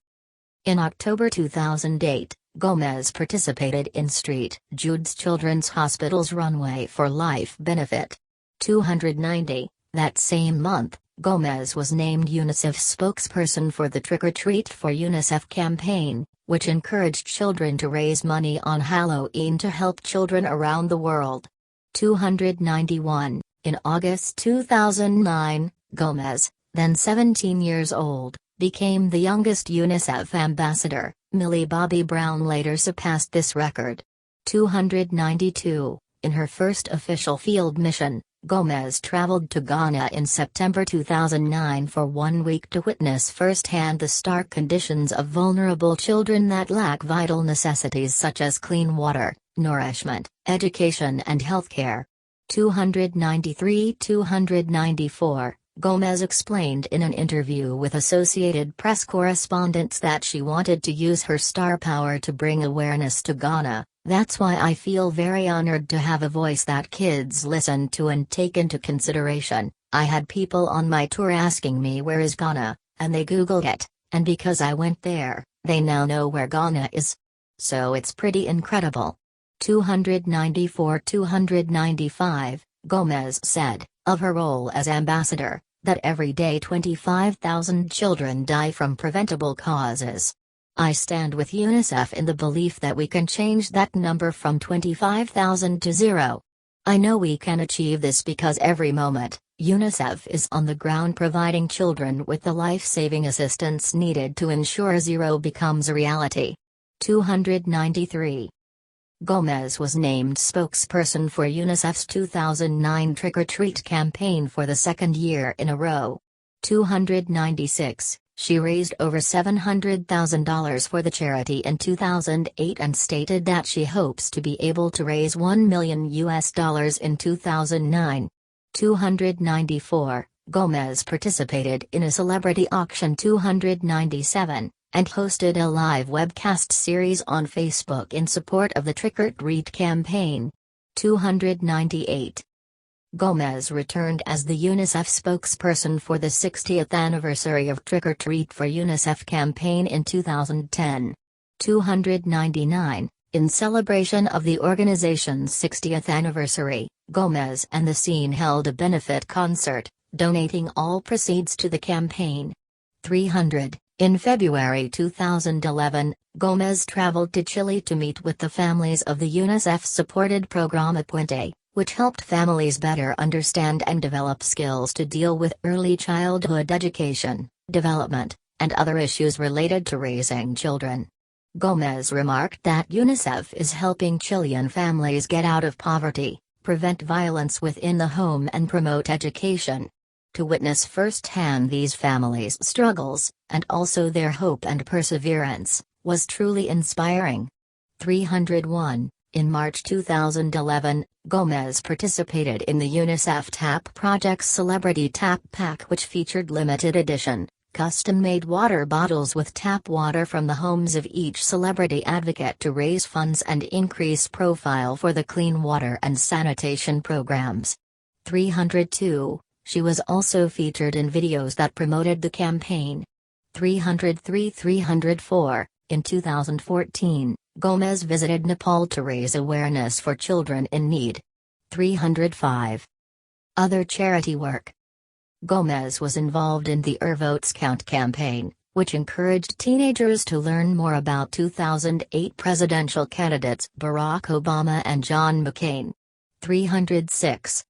In October 2008, Gomez participated in St. Jude's Children's Hospital's Runway for Life benefit. 290. That same month, Gomez was named UNICEF's spokesperson for the Trick or Treat for UNICEF campaign, which encouraged children to raise money on Halloween to help children around the world. 291. In August 2009, Gomez, then 17 years old, became the youngest UNICEF ambassador. Millie Bobby Brown later surpassed this record. 292. In her first official field mission, Gomez traveled to Ghana in September 2009 for 1 week to witness firsthand the stark conditions of vulnerable children that lack vital necessities such as clean water, nourishment, education and healthcare. 293-294. Gomez explained in an interview with Associated Press correspondents that she wanted to use her star power to bring awareness to Ghana. That's why I feel very honored to have a voice that kids listen to and take into consideration. I had people on my tour asking me where is Ghana, and they Googled it, and because I went there, they now know where Ghana is. So it's pretty incredible. 294-295. Gomez said, of her role as ambassador, that every day 25,000 children die from preventable causes. I stand with UNICEF in the belief that we can change that number from 25,000 to 0. I know we can achieve this because every moment, UNICEF is on the ground providing children with the life-saving assistance needed to ensure 0 becomes a reality. 293. Gomez was named spokesperson for UNICEF's 2009 Trick or Treat campaign for the second year in a row. 296. She raised over $700,000 for the charity in 2008 and stated that she hopes to be able to raise $1 million in 2009. 294. Gomez participated in a celebrity auction 297, and hosted a live webcast series on Facebook in support of the Trick or Treat campaign. 298. Gomez returned as the UNICEF spokesperson for the 60th anniversary of Trick or Treat for UNICEF campaign in 2010. 299. In celebration of the organization's 60th anniversary, Gomez and the Scene held a benefit concert, donating all proceeds to the campaign. 300. In February 2011, Gomez traveled to Chile to meet with the families of the UNICEF-supported Programa Puente, which helped families better understand and develop skills to deal with early childhood education, development, and other issues related to raising children. Gomez remarked that UNICEF is helping Chilean families get out of poverty, prevent violence within the home and promote education. To witness firsthand these families' struggles, and also their hope and perseverance, was truly inspiring. 301. In March 2011, Gomez participated in the UNICEF TAP Project's Celebrity Tap Pack, which featured limited edition, custom-made water bottles with tap water from the homes of each celebrity advocate to raise funds and increase profile for the clean water and sanitation programs. 302. She was also featured in videos that promoted the campaign. 303-304. In 2014, Gomez visited Nepal to raise awareness for children in need. 305. Other charity work. Gomez was involved in the Votes Count campaign, which encouraged teenagers to learn more about 2008 presidential candidates Barack Obama and John McCain. 306.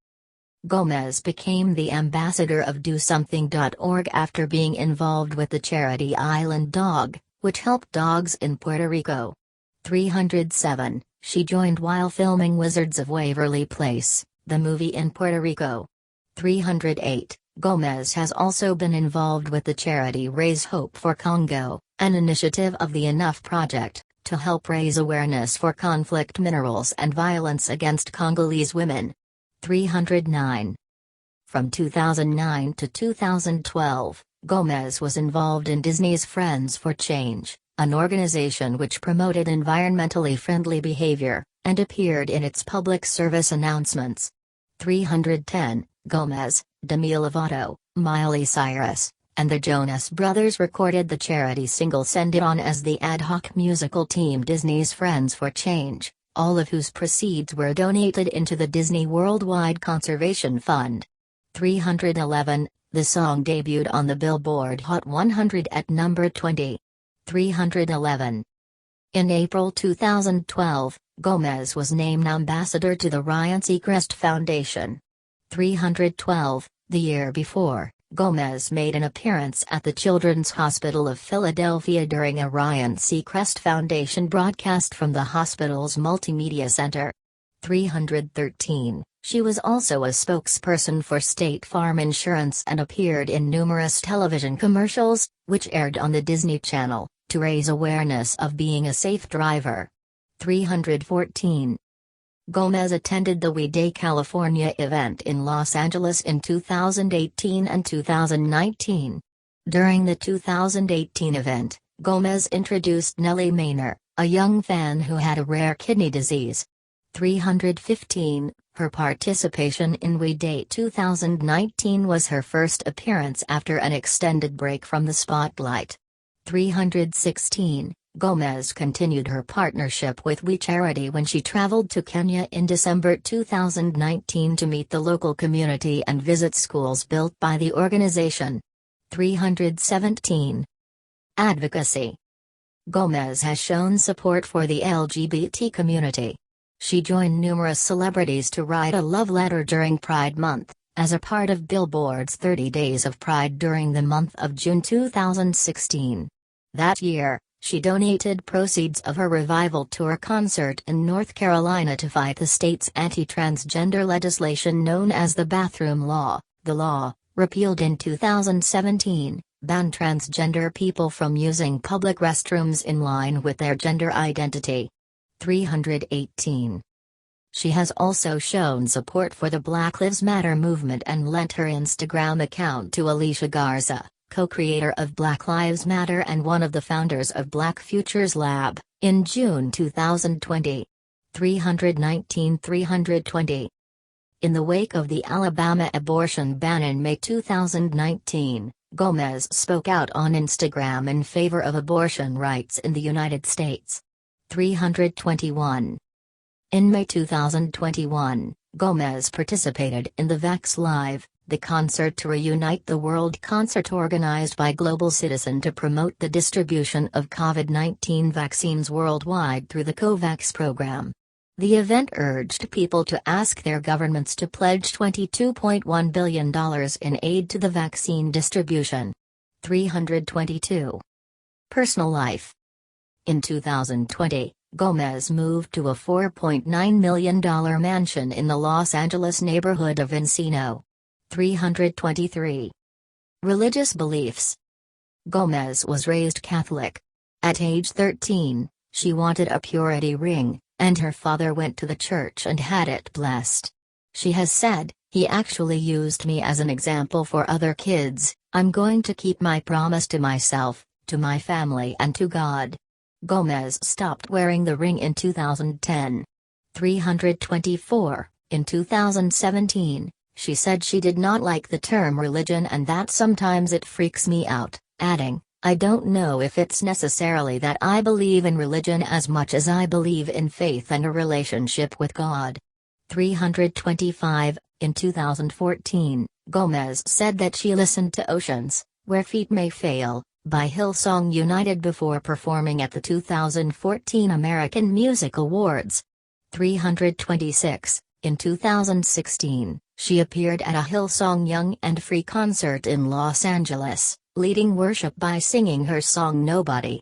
Gomez became the ambassador of DoSomething.org after being involved with the charity Island Dog, which helped dogs in Puerto Rico. 307. She joined while filming Wizards of Waverly Place, the movie in Puerto Rico. 308. Gomez has also been involved with the charity Raise Hope for Congo, an initiative of the Enough Project, to help raise awareness for conflict minerals and violence against Congolese women. 309. From 2009 to 2012, Gomez was involved in Disney's Friends for Change, an organization which promoted environmentally friendly behavior, and appeared in its public service announcements. 310. Gomez, Demi Lovato, Miley Cyrus, and the Jonas Brothers recorded the charity single Send It On as the ad hoc musical team Disney's Friends for Change, all of whose proceeds were donated into the Disney Worldwide Conservation Fund. 311. The song debuted on the Billboard Hot 100 at number 20. 311. In April 2012, Gomez was named ambassador to the Ryan Seacrest Foundation. 312. The year before, Gomez made an appearance at the Children's Hospital of Philadelphia during a Ryan Seacrest Foundation broadcast from the hospital's multimedia center. 313. She was also a spokesperson for State Farm Insurance and appeared in numerous television commercials, which aired on the Disney Channel, to raise awareness of being a safe driver. 314. Gomez attended the We Day California event in Los Angeles in 2018 and 2019. During the 2018 event, Gomez introduced Nellie Maynor, a young fan who had a rare kidney disease. 315. Her participation in We Day 2019 was her first appearance after an extended break from the spotlight. 316. Gomez continued her partnership with We Charity when she traveled to Kenya in December 2019 to meet the local community and visit schools built by the organization. 317. Advocacy. Gomez has shown support for the LGBT community. She joined numerous celebrities to write a love letter during Pride Month, as a part of Billboard's 30 Days of Pride during the month of June 2016. That year, she donated proceeds of her Revival Tour concert in North Carolina to fight the state's anti-transgender legislation known as the Bathroom Law. The law, repealed in 2017, banned transgender people from using public restrooms in line with their gender identity. 318. She has also shown support for the Black Lives Matter movement and lent her Instagram account to Alicia Garza, co-creator of Black Lives Matter and one of the founders of Black Futures Lab, in June 2020. 319-320. In the wake of the Alabama abortion ban in May 2019, Gomez spoke out on Instagram in favor of abortion rights in the United States. 321. In May 2021, Gomez participated in the Vax Live, the concert to reunite the world concert organized by Global Citizen to promote the distribution of COVID-19 vaccines worldwide through the COVAX program. The event urged people to ask their governments to pledge $22.1 billion in aid to the vaccine distribution. 322. Personal life. In 2020, Gomez moved to a $4.9 million mansion in the Los Angeles neighborhood of Encino. 323. Religious beliefs. Gomez was raised Catholic. At age 13, she wanted a purity ring, and her father went to the church and had it blessed. She has said, "He actually used me as an example for other kids. I'm going to keep my promise to myself, to my family and to God." Gomez stopped wearing the ring in 2010. 324. In 2017, she said she did not like the term religion and that sometimes it freaks me out, adding, "I don't know if it's necessarily that I believe in religion as much as I believe in faith and a relationship with God." 325. In 2014, Gomez said that she listened to Oceans, Where Feet May Fail, by Hillsong United before performing at the 2014 American Music Awards. 326. In 2016, she appeared at a Hillsong Young and Free concert in Los Angeles, leading worship by singing her song Nobody.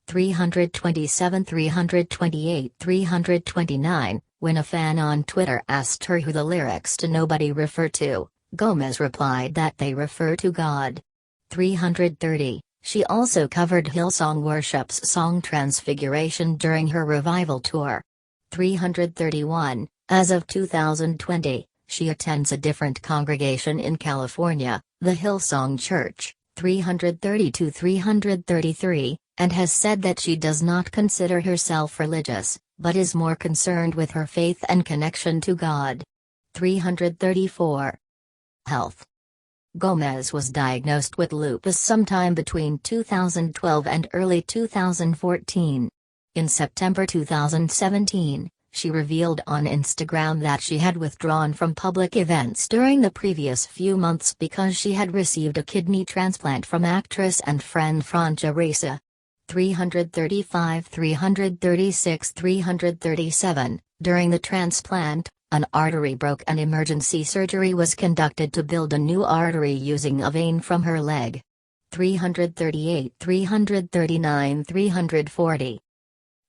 327. 328. 329. When a fan on Twitter asked her who the lyrics to Nobody refer to, Gomez replied that they refer to God. 330. She also covered Hillsong Worship's song Transfiguration during her revival tour. 331. As of 2020, she attends a different congregation in California, the Hillsong Church. 332. 333, and has said that she does not consider herself religious, but is more concerned with her faith and connection to God. 334. Health. Gomez was diagnosed with lupus sometime between 2012 and early 2014. In September 2017, she revealed on Instagram that she had withdrawn from public events during the previous few months because she had received a kidney transplant from actress and friend Francia Raisa. 335. 336. 337. During the transplant, an artery broke and emergency surgery was conducted to build a new artery using a vein from her leg. 338. 339. 340.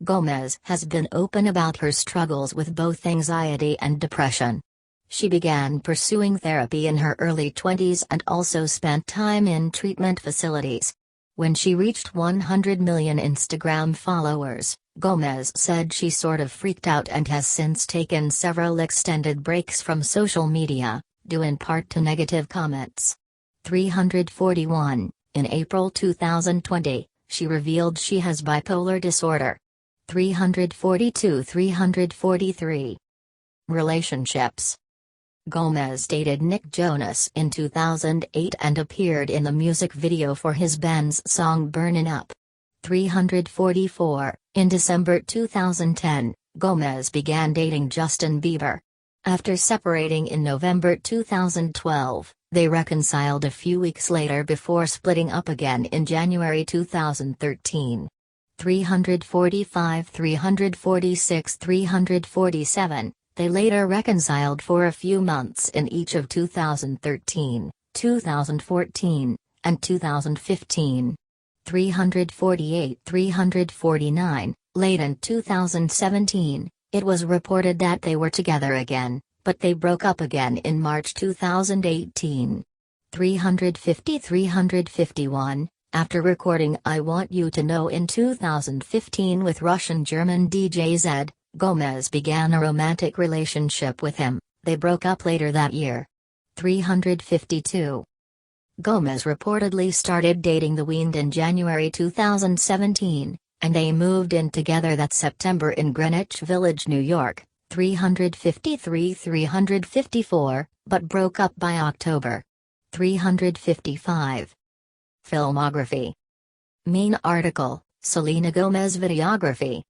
Gomez has been open about her struggles with both anxiety and depression. She began pursuing therapy in her early 20s and also spent time in treatment facilities. When she reached 100 million Instagram followers, Gomez said she sort of freaked out and has since taken several extended breaks from social media, due in part to negative comments. 341. In April 2020, she revealed she has bipolar disorder. 342. 343. Relationships. Gomez dated Nick Jonas in 2008 and appeared in the music video for his band's song Burnin' Up. 344. In December 2010, Gomez began dating Justin Bieber. After separating in November 2012, they reconciled a few weeks later before splitting up again in January 2013. 345. 346. 347. They later reconciled for a few months in each of 2013, 2014, and 2015. 348. 349. Late in 2017, it was reported that they were together again, but they broke up again in March 2018. 350. 351. After recording I Want You to Know in 2015 with Russian-German DJ Zed, Gomez began a romantic relationship with him. They broke up later that year. 352. Gomez reportedly started dating The Weeknd in January 2017, and they moved in together that September in Greenwich Village, New York. 353. 354, but broke up by October. 355. Filmography. Main article, Selena Gomez videography.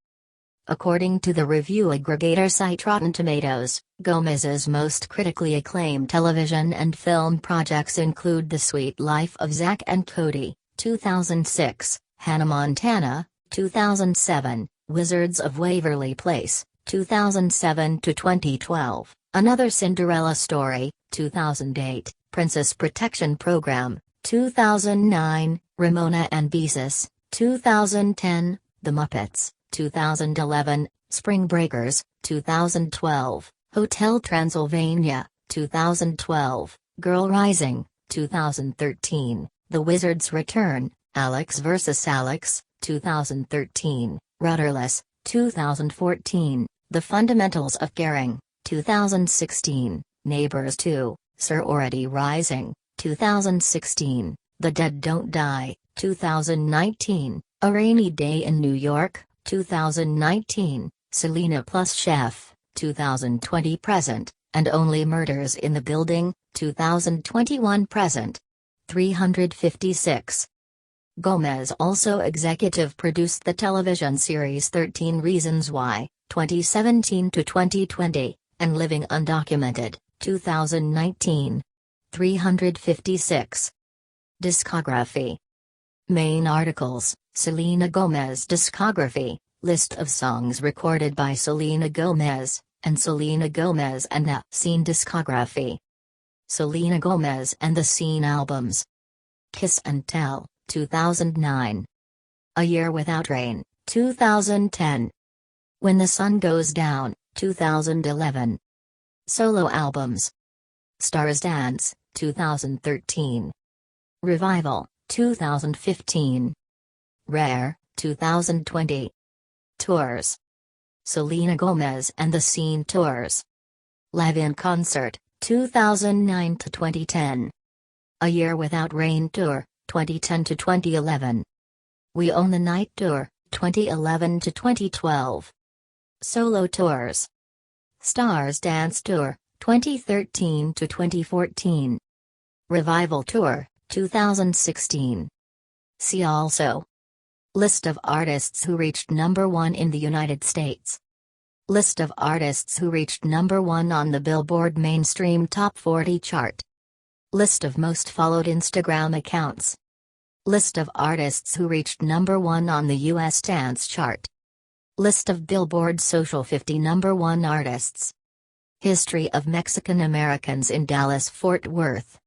According to the review aggregator site Rotten Tomatoes, Gomez's most critically acclaimed television and film projects include The Sweet Life of Zack and Cody, 2006, Hannah Montana, 2007, Wizards of Waverly Place, 2007 to 2012, Another Cinderella Story, 2008, Princess Protection Program, 2009, Ramona and Beezus, 2010, The Muppets, 2011, Spring Breakers, 2012, Hotel Transylvania, 2012, Girl Rising, 2013, The Wizard's Return, Alex vs. Alex, 2013, Rudderless, 2014, The Fundamentals of Caring, 2016, Neighbors 2, Sorority Rising, 2016, The Dead Don't Die, 2019, A Rainy Day in New York, 2019, Selena plus Chef, 2020 present, and Only Murders in the Building, 2021 present. 356. Gomez also executive produced the television series 13 Reasons Why, 2017 to 2020, and Living Undocumented, 2019. 356. Discography. Main articles: Selena Gomez discography, list of songs recorded by Selena Gomez, and Selena Gomez and the Scene discography. Selena Gomez and the Scene albums. Kiss and Tell, 2009. A Year Without Rain, 2010. When the Sun Goes Down, 2011. Solo albums. Stars Dance, 2013. Revival, 2015. Rare, 2020. Tours. Selena Gomez and the Scene Tours. Live in Concert, 2009 to 2010. A Year Without Rain Tour, 2010 to 2011. We Own the Night Tour, 2011 to 2012. Solo Tours. Stars Dance Tour, 2013 to 2014. Revival Tour, 2016. See also: List of artists who reached #1 in the United States. List of artists who reached #1 on the Billboard Mainstream Top 40 chart. List of most followed Instagram accounts. List of artists who reached #1 on the U.S. Dance chart. List of Billboard Social 50 #1 artists. History of Mexican Americans in Dallas-Fort Worth.